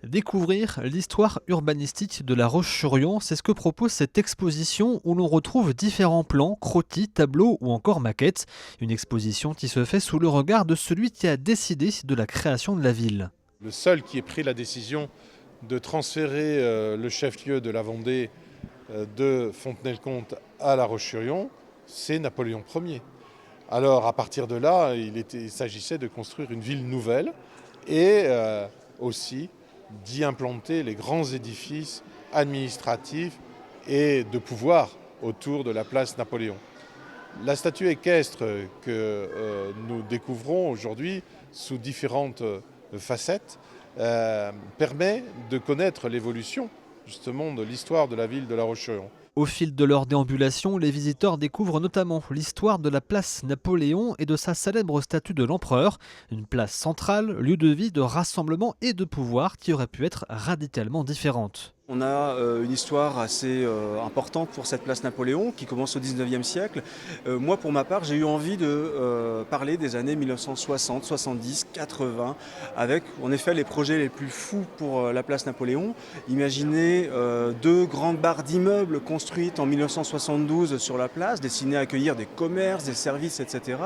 Découvrir l'histoire urbanistique de La Roche-sur-Yon, c'est ce que propose cette exposition où l'on retrouve différents plans, croquis, tableaux ou encore maquettes. Une exposition qui se fait sous le regard de celui qui a décidé de la création de la ville. Le seul qui ait pris la décision de transférer le chef-lieu de la Vendée de Fontenay-le-Comte à La Roche-sur-Yon, c'est Napoléon Ier. Alors à partir de là, il s'agissait de construire une ville nouvelle et aussi d'y implanter les grands édifices administratifs et de pouvoir autour de la place Napoléon. La statue équestre que nous découvrons aujourd'hui sous différentes facettes permet de connaître l'évolution justement de l'histoire de la ville de La Roche-sur-Yon. Au fil de leur déambulation, les visiteurs découvrent notamment l'histoire de la place Napoléon et de sa célèbre statue de l'empereur, une place centrale, lieu de vie, de rassemblement et de pouvoir qui aurait pu être radicalement différente. On a une histoire assez importante pour cette place Napoléon qui commence au 19e siècle. Moi, pour ma part, j'ai eu envie de parler des années 1960, 70, 80, avec en effet les projets les plus fous pour la place Napoléon. Imaginez deux grandes barres d'immeubles construites en 1972 sur la place, destinées à accueillir des commerces, des services, etc.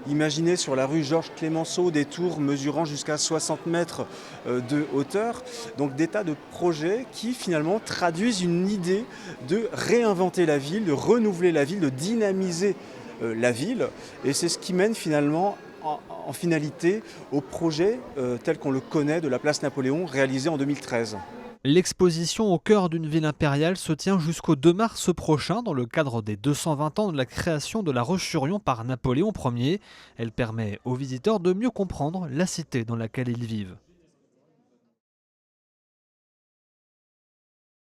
Imaginez sur la rue Georges Clémenceau des tours mesurant jusqu'à 60 mètres de hauteur. Donc des tas de projets qui finalement traduisent une idée de réinventer la ville, de renouveler la ville, de dynamiser la ville. Et c'est ce qui mène finalement en finalité au projet tel qu'on le connaît de la place Napoléon réalisé en 2013. L'exposition au cœur d'une ville impériale se tient jusqu'au 2 mars prochain dans le cadre des 220 ans de la création de La Roche-sur-Yon par Napoléon Ier. Elle permet aux visiteurs de mieux comprendre la cité dans laquelle ils vivent.